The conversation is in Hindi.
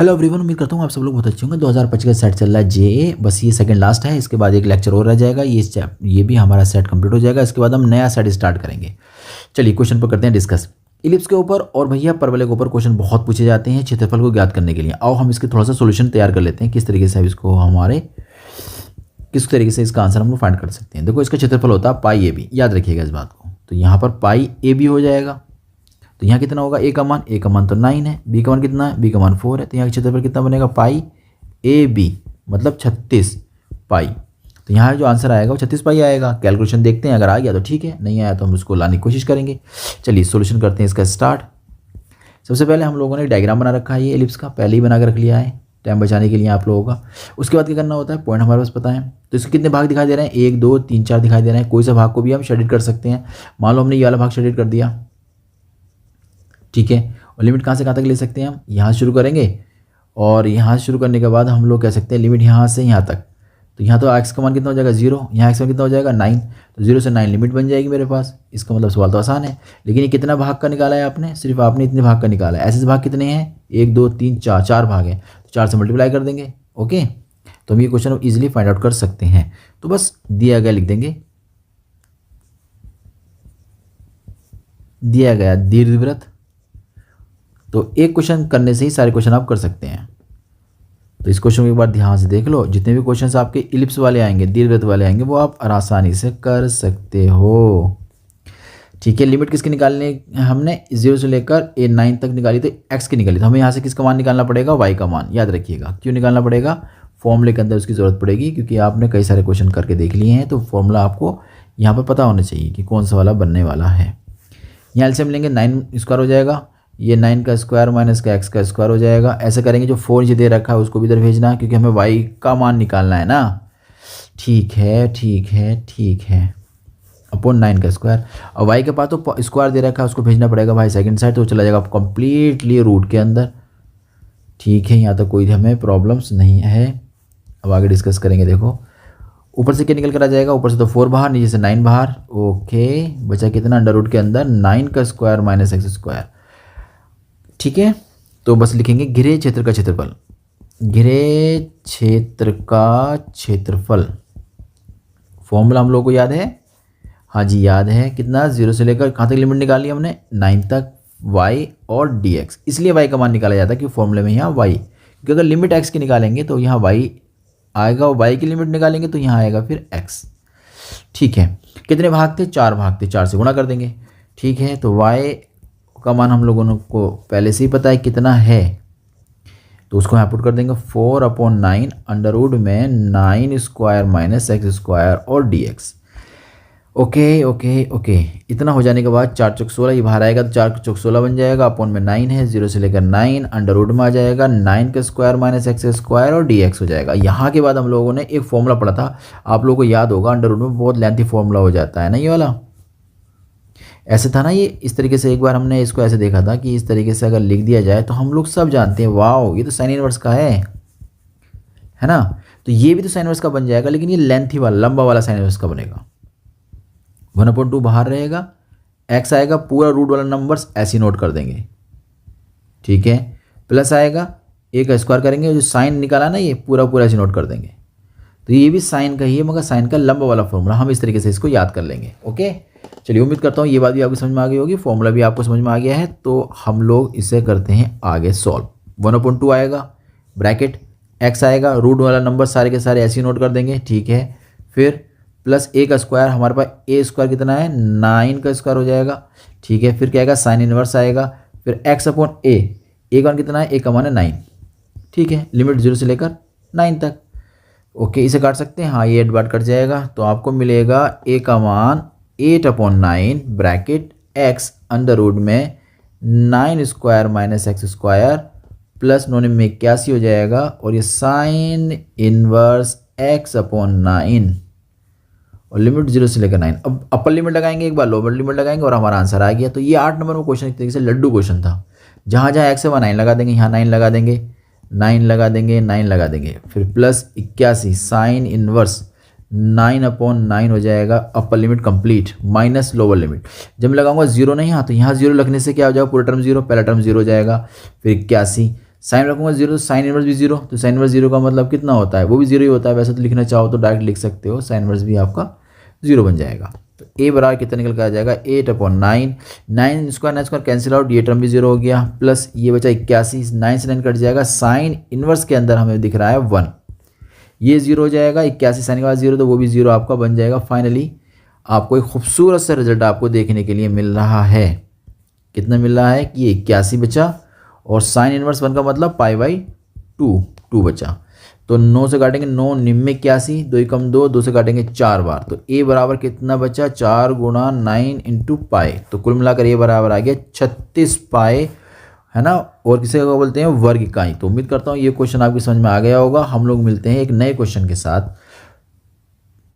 हेलो एवरीवन, उम्मीद करता हूँ आप सब लोग बहुत अच्छे होंगे। 2025 का सेट चल रहा है जे, बस ये सेकंड लास्ट है। इसके बाद एक लेक्चर और रह जाएगा, ये भी हमारा सेट कंप्लीट हो जाएगा। इसके बाद हम नया सेट स्टार्ट करेंगे। चलिए क्वेश्चन पर करते हैं डिस्कस। इलिप्स के ऊपर और भैया परवलय के ऊपर क्वेश्चन बहुत पूछे जाते हैं क्षेत्रफल को ज्ञात करने के लिए। आओ हम इसके थोड़ा सा सोल्यूशन तैयार कर लेते हैं, किस तरीके से इसको किस तरीके से इसका आंसर हम लोग फाइंड कर सकते हैं। देखो, इसका क्षेत्रफल होता है पाई ए बी, याद रखिएगा इस बात को। तो यहाँ पर पाई ए बी हो जाएगा, तो यहाँ कितना होगा, ए का मान तो 9 है, बी का मान कितना है, बी का मान 4 है। तो यहाँ का क्षेत्रफल कितना बनेगा, पाई ए बी मतलब 36 पाई। तो यहाँ जो आंसर आएगा वो 36 पाई आएगा। कैलकुलेशन देखते हैं, अगर आ गया तो ठीक है, नहीं आया तो हम उसको लाने की कोशिश करेंगे। चलिए सोल्यूशन करते हैं इसका स्टार्ट। सबसे पहले हम लोगों ने डायग्राम बना रखा है, ये एलिप्स का पहले ही बना के रख लिया है टाइम बचाने के लिए आप लोगों का। उसके बाद क्या करना होता है, पॉइंट हमारे पास पता है। तो इसके कितने भाग दिखाई दे रहे हैं, 1 2 3 4 दिखाई दे रहे हैं। कोई सा भाग को भी हम शेडिट कर सकते हैं। मान लो हमने ये वाला भाग शेडिट कर दिया, ठीक है। और लिमिट कहाँ से कहाँ तक ले सकते हैं, हम यहाँ शुरू करेंगे और यहाँ शुरू करने के बाद हम लोग कह सकते हैं लिमिट यहाँ से यहाँ तक। तो यहाँ तो एक्स का मान कितना हो जाएगा 0, यहाँ एक्स का कितना हो जाएगा 9। तो 0 से 9 लिमिट बन जाएगी मेरे पास। इसका मतलब सवाल तो आसान है, लेकिन ये कितना भाग का निकाला है आपने, सिर्फ आपने इतने भाग का निकाला है। ऐसे भाग कितने हैं, 1 2 3 4, 4 भाग हैं। तो 4 से मल्टीप्लाई कर देंगे, ओके। तो हम ये क्वेश्चन ईजिली फाइंड आउट कर सकते हैं। तो बस दिया गया लिख देंगे, दिया गया दीर्घवृत्त। तो एक क्वेश्चन करने से ही सारे क्वेश्चन आप कर सकते हैं। तो इस क्वेश्चन को एक बार ध्यान से देख लो। जितने भी क्वेश्चंस आपके इलिप्स वाले आएंगे, दीर्घवृत्त वाले आएंगे, वो आप आसानी से कर सकते हो, ठीक है। लिमिट किसकी निकालने, हमने 0 से लेकर A9 तक निकाली, तो एक्स की निकाली। तो हमें यहाँ से किसका मान निकालना पड़ेगा, वाई का मान। याद रखिएगा क्यों निकालना पड़ेगा, फॉर्मूले के अंदर उसकी ज़रूरत पड़ेगी, क्योंकि आपने कई सारे क्वेश्चन करके देख लिए हैं। तो फॉर्मूला आपको यहाँ पर पता होना चाहिए कि कौन सा वाला बनने वाला है। यहाँ एलसीएम लेंगे, 9 स्क्वायर हो जाएगा, ये 9 का स्क्वायर माइनस का एक्स का स्क्वायर हो जाएगा। ऐसा करेंगे, जो 4 नीचे दे रखा है उसको भी इधर भेजना, क्योंकि हमें वाई का मान निकालना है ना। ठीक है ठीक है ठीक है, अपॉन 9 का स्क्वायर। और वाई के पास तो स्क्वायर दे रखा है, उसको भेजना पड़ेगा भाई सेकंड साइड, तो चला जाएगा कंप्लीटली रूट के अंदर, ठीक है। यहाँ तक कोई हमें प्रॉब्लम्स नहीं है। अब आगे डिस्कस करेंगे। देखो ऊपर से क्या निकल कर आ जाएगा, ऊपर से तो 4 बाहर, नीचे से 9 बाहर, ओके। बचा कितना, अंडर रूट के अंदर 9 का स्क्वायर माइनस एक्स स्क्वायर, ठीक है। तो बस लिखेंगे घिरे क्षेत्र का क्षेत्रफल, घिरे क्षेत्र का क्षेत्रफल। फॉर्मूला हम लोगों को याद है, हाँ जी याद है। कितना, 0 से लेकर कहाँ तक लिमिट निकाली हमने, 9 तक, y और dx। इसलिए y का मान निकाला जाता है कि फॉर्मूले में यहाँ y, क्योंकि अगर लिमिट x की निकालेंगे तो यहाँ y आएगा, और y की लिमिट निकालेंगे तो यहाँ आएगा फिर x, ठीक है। कितने भाग थे, 4 भाग थे, 4 से गुणा कर देंगे, ठीक है। तो y का मान हम लोगों को पहले से ही पता है कितना है, तो उसको यहाँ पुट कर देंगे 4/9 अंडर रूट में 9 स्क्वायर माइनस एक्स स्क्वायर और dx, ओके ओके ओके। इतना हो जाने के बाद 4 चौक 16 ये बाहर आएगा, तो 4 चौक 16 बन जाएगा, अपॉन में 9 है, 0 से लेकर 9 अंडर रूट में आ जाएगा 9 का स्क्वायर माइनस एक्स स्क्वायर और dx हो जाएगा। यहाँ के बाद हम लोगों ने एक फॉर्मूला पढ़ा था, आप लोगों को याद होगा, अंडर रूट में बहुत लेंथी फॉर्मूला हो जाता है ना, ये वाला ऐसे था ना ये, इस तरीके से। एक बार हमने इसको ऐसे देखा था कि इस तरीके से अगर लिख दिया जाए तो हम लोग सब जानते हैं, वाओ ये तो साइन इनवर्स का है ना। तो ये भी तो साइन इनवर्स का बन जाएगा, लेकिन ये लेंथी वाला लंबा वाला साइन इनवर्स का बनेगा। 1/2 बाहर रहेगा, एक्स आएगा, पूरा रूट वाला नंबर्स ऐसे नोट कर देंगे, ठीक है। प्लस आएगा, ए का स्क्वायर करेंगे, जो साइन निकाला ना ये पूरा ऐसे नोट कर देंगे। तो ये भी साइन का ही है, मगर साइन का लंबा वाला फॉर्मूला, हम इस तरीके से इसको याद कर लेंगे, ओके। चलिए उम्मीद करता हूँ ये बात भी आपको समझ में आ गई होगी, फॉर्मूला भी आपको समझ में आ गया है। तो हम लोग इसे करते हैं आगे सॉल्व। 1/2 आएगा, ब्रैकेट एक्स आएगा, रूट वाला नंबर सारे के सारे ऐसे नोट कर देंगे, ठीक है। फिर प्लस ए का स्क्वायर, हमारे पास ए स्क्वायर कितना है, 9 का स्क्वायर हो जाएगा, ठीक है। फिर क्या आएगा, साइन इनवर्स आएगा, फिर x/a, ए का मान कितना है, ए का मान है 9, ठीक है। लिमिट 0 से लेकर 9 तक, ओके। इसे काट सकते हैं, हाँ ये 8 बार कट जाएगा, तो आपको मिलेगा ए का मान 8/9 ब्रैकेट x अंडर रूट में 9 square minus x square plus 9 में 81 हो जाएगा, और ये साइन इनवर्स x/9 और लिमिट 0 से लेकर 9। अब अपर लिमिट लगाएंगे एक बार, लोअर लिमिट लगाएंगे, और हमारा आंसर आ गया। तो ये 8 नंबर में क्वेश्चन एक तरीके से लड्डू क्वेश्चन था। जहाँ जहाँ x है वहाँ 9 लगा देंगे, यहाँ 9 लगा देंगे, 9 लगा देंगे, 9 लगा देंगे, फिर प्लस 81 साइन इनवर्स 9/9 हो जाएगा। Upper limit complete minus lower limit. जब मैं लगाऊंगा 0 नहीं, हाँ तो यहाँ 0 लगने से क्या हो जाएगा, पूरा टर्म 0, पहला टर्म 0 हो जाएगा, फिर 81 साइन रखूँगा जीरो तो साइन इनवर्स भी जीरो, तो साइन इनवर्स जीरो का मतलब कितना होता है, वो भी जीरो ही होता है। वैसे तो लिखना चाहो तो डायरेक्ट लिख सकते हो, साइन इनवर्स भी आपका जीरो बन जाएगा। तो ए बराबर कितना निकल कर आ जाएगा 8/9, 9 स्क्वायर 9 स्क्वायर कैंसिल आउट, ये टर्म भी जीरो हो गया, प्लस ये बचा 81, 9 से 9 कट जाएगा, साइन इनवर्स के अंदर हमें दिख रहा है 1, ये जीरो हो जाएगा, 81 साइन के बाद जीरो तो वो भी जीरो आपका बन जाएगा। फाइनली आपको एक खूबसूरत सा रिजल्ट आपको देखने के लिए मिल रहा है। कितना मिल रहा है कि 81 बचा और साइन इनवर्स 1 का मतलब π/2 बचा। तो 9 से काटेंगे 9 निम्न 81, 2 कम 2, 2 से काटेंगे 4 बार, तो ए बराबर कितना बचा 4 × 9 × पाई। तो कुल मिलाकर ए बराबर आ गया 36 पाई, है ना। और किसे को बोलते हैं वर्ग इकाई। तो उम्मीद करता हूँ ये क्वेश्चन आपकी समझ में आ गया होगा। हम लोग मिलते हैं एक नए क्वेश्चन के साथ।